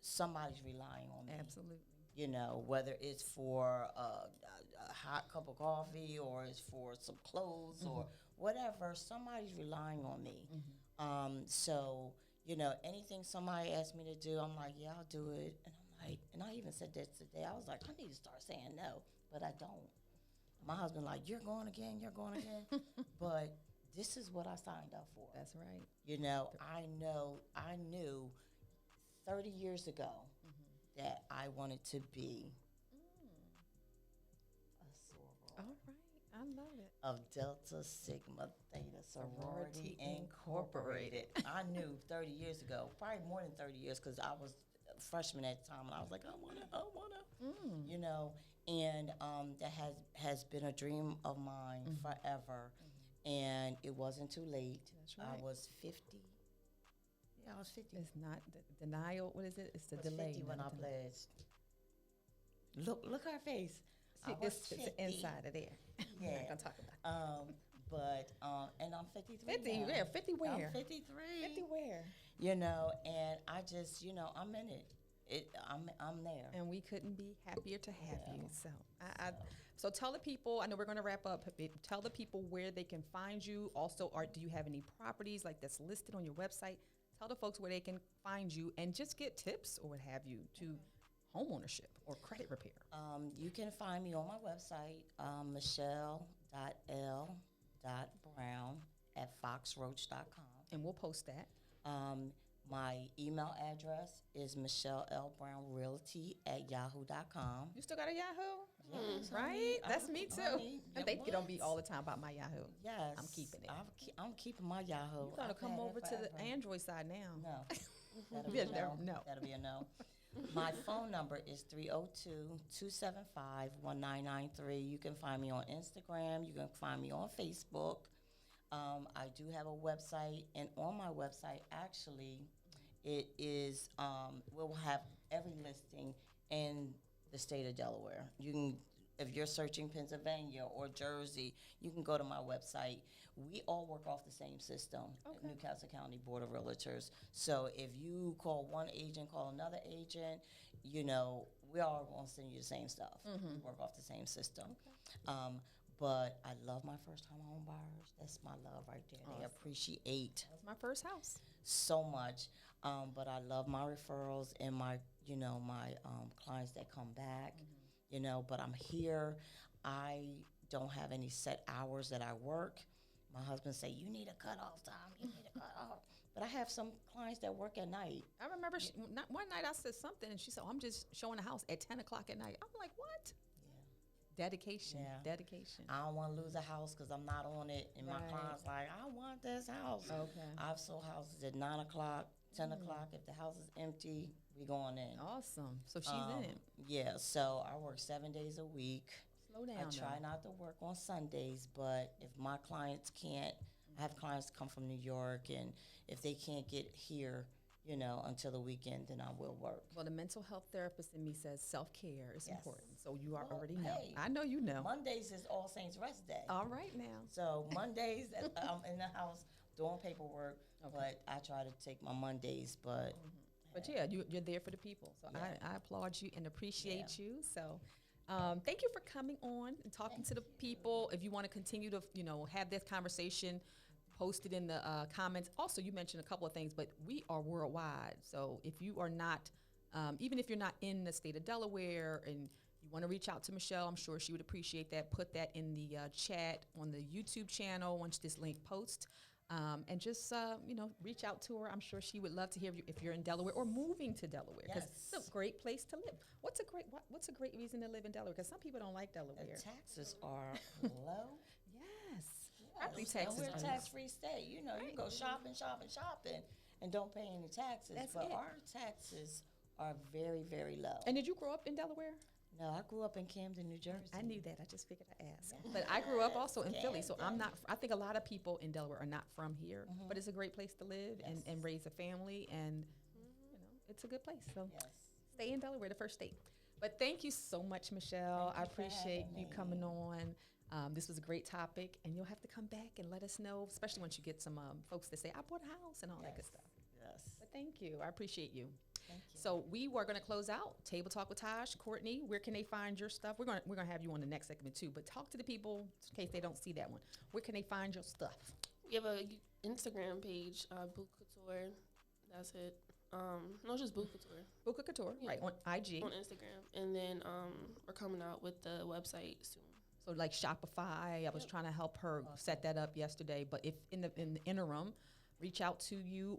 somebody's relying on me. Absolutely. You know, whether it's for a hot cup of coffee or it's for some clothes or whatever, somebody's relying on me. So, you know, anything somebody asks me to do, I'm like, yeah, I'll do it. And I'm like, and I even said that today. I was like, I need to start saying no, but I don't. My husband like, you're going again. But this is what I signed up for. That's right. You know, I knew 30 years ago that I wanted to be a soror All right. I love it. of Delta Sigma Theta Sorority Incorporated. I knew 30 years ago, probably more than 30 years, because I was a freshman at the time, and I was like, I wanna, you know, and that has been a dream of mine forever, and it wasn't too late. That's right. I was 50. Yeah, I was 50. It's not the denial. What is it? It's the I was delay. 50 when I not the delay. pledged. Look her face. I See, was it's 50. inside of there. We're Yeah. not gonna talk about it. But and I'm 53 50, now. yeah, 50 where? I'm 53. 50 where? You know, and I just, you know, I'm in it. I'm there. And we couldn't be happier to have you. So, so tell the people. I know we're going to wrap up. Tell the people where they can find you. Also, do you have any properties like that's listed on your website? Tell the folks where they can find you and just get tips or what have you to home ownership or credit repair. You can find me on my website, michelle.l.brown@foxroach.com. And we'll post that. My email address is michellelbrownrealty@yahoo.com. You still got a Yahoo? Yes, Right? honey. That's me too. Honey, And they get on me all the time about my Yahoo. Yes. I'm keeping it. I'm keeping my Yahoo. You're going to I've come had it over to the forever. Android side now. No. That'll be Yeah, a no. no. That'll be a no. My phone number is 302-275-1993. You can find me on Instagram. You can find me on Facebook. I do have a website, and on my website, actually, it is, we'll have every listing in the state of Delaware. You can, if you're searching Pennsylvania or Jersey, you can go to my website. We all work off the same system at Newcastle County Board of Realtors. So if you call one agent, call another agent, you know, we all going to send you the same stuff. We work off the same system. But I love my first-time home buyers. That's my love right there. They appreciate That's my first house. so much. But I love my referrals and my, you know, my clients that come back, you know, but I'm here. I don't have any set hours that I work. My husband say, you need a cutoff time, you need a cutoff. But I have some clients that work at night. I remember one night I said something and she said, oh, I'm just showing a house at 10 o'clock at night. I'm like, what? Dedication. Yeah. Dedication. I don't want to lose a house because I'm not on it. And my Right. client's like, I want this house. Okay. I've sold houses at 9 o'clock, 10 o'clock. If the house is empty, we going in. Awesome. So she's in it. Yeah, so I work 7 days a week. Slow down. I try not to work on Sundays, but if my clients can't, I have clients come from New York, and if they can't get here, you know, until the weekend, then I will work. Well, the mental health therapist in me says self-care is Yes. important. So you Well, already know. hey, I know you know. Mondays is All Saints Rest Day. All right now. So Mondays, I'm in the house doing paperwork, but I try to take my Mondays, but But yeah, you're there for the people. So Yeah. I applaud you and appreciate you. So thank you for coming on and talking to the people. If you want to continue to, you know, have this conversation, post it in the comments. Also, you mentioned a couple of things, but we are worldwide. So if you are not, even if you're not in the state of Delaware and you want to reach out to Michelle, I'm sure she would appreciate that. Put that in the chat on the YouTube channel once this link posts. And just, you know, reach out to her. I'm sure she would love to hear you if you're in Delaware or moving to Delaware, because it's a great place to live. What's a great reason to live in Delaware? Because some people don't like the Delaware. taxes are low. Yes. Property And taxes we're are a low. tax-free state. You know, you can go shopping, and don't pay any taxes. That's but it. our taxes are very, very low. And did you grow up in Delaware? No, I grew up in Camden, New Jersey. I knew that. I just figured I'd ask. But I grew up also in Philly, so I'm not. I think a lot of people in Delaware are not from here, but it's a great place to live and raise a family, and you know, it's a good place. So Yes. stay in Delaware, the first state. But thank you so much, Michelle. I Thank you for appreciate having you me. coming on. This was a great topic, and you'll have to come back and let us know, especially once you get some folks that say, I bought a house and all that good stuff. Yes. But thank you. I appreciate you. So we were going to close out Table Talk with Taj. Courtney, where can they find your stuff? We're gonna have you on the next segment too, but talk to the people in case they don't see that one. Where can they find your stuff? We have a Instagram page, Boot Couture. That's it. No, just Boot Couture Buka Couture, right, on IG. on Instagram, and then we're coming out with the website soon. So like Shopify, I was trying to help her set that up yesterday. But if in the interim, reach out to you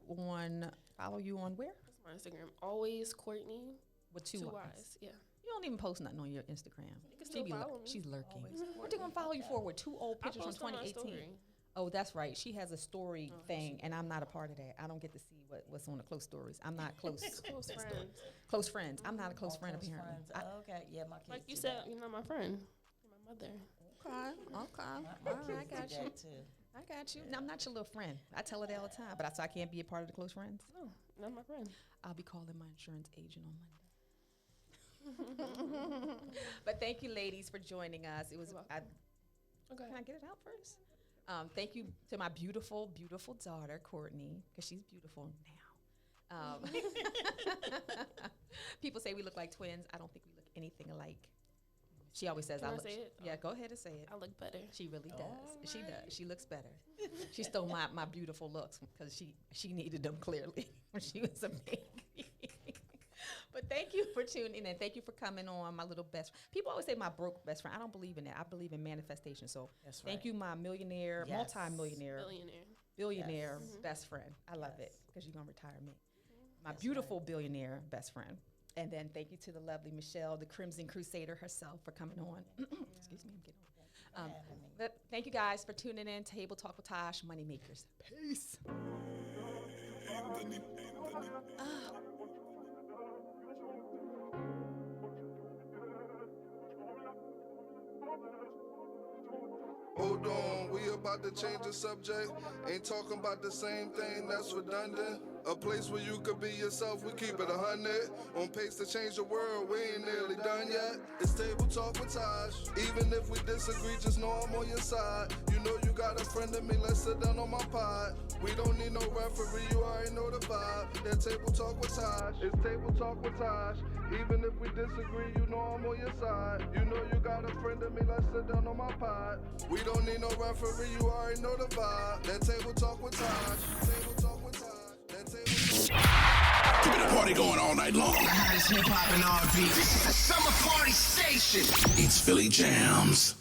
follow you on where? That's my Instagram. Always Courtney With two two Y's. Y's. Yeah. You don't even post nothing on your Instagram. can still follow me. She's lurking. What they gonna follow you for? With 2 old pictures from post on my 2018. story. Oh, that's right. She has a story thing, and I'm not a part of that. I don't get to see what's on the close stories. I'm not close. Close friends. Close friends. I'm not a close friend, apparently. Friends. Okay, yeah, my kids Like you do said, that. you're not my friend. You're my mother. Okay. My All right, I kids got do you. that too. I got you. No, I'm not your little friend. I tell her that all the time, but I can't be a part of the close friends. No, not my friend. I'll be calling my insurance agent on Monday. But thank you, ladies, for joining us. It was. Okay. Can I get it out first? Thank you to my beautiful, beautiful daughter, Courtney, because she's beautiful now. People say we look like twins. I don't think we look anything alike. She always says, Can I look. say it? Yeah, go ahead and say it. I look better. She really does. She does. She looks better. She stole my beautiful looks because she needed them clearly when she was a baby. But thank you for tuning in, and thank you for coming on, my little best. People always say my broke best friend. I don't believe in that. I believe in manifestation. So That's thank right. you, my millionaire, Yes. multi-millionaire, Billionaire. billionaire best friend. I love it because you're gonna retire me. My That's beautiful billionaire best friend. And then thank you to the lovely Michelle, the Crimson Crusader herself, for coming on. Excuse me, I'm getting on. But thank you guys for tuning in. Table Talk with Tosh, Moneymakers. Peace. Hold on, we about to change the subject. Ain't talking about the same thing, that's redundant. A place where you could be yourself, we keep it 100. On pace to change the world, we ain't nearly done yet. It's Table Talk with Taj. Even if we disagree, just know I'm on your side. You know you got a friend of me, let's sit down on my pod. We don't need no referee, you already know the vibe. That Table Talk with Taj. It's Table Talk with Taj. Even if we disagree, you know I'm on your side. You know you got a friend of me, let's sit down on my pod. We don't need no referee, you already know the vibe. That Table Talk with Taj. Table Talk with Taj. That table. Keeping the party going all night long. The hottest hip hop and R&B. This is a summer party station. It's Philly Jams.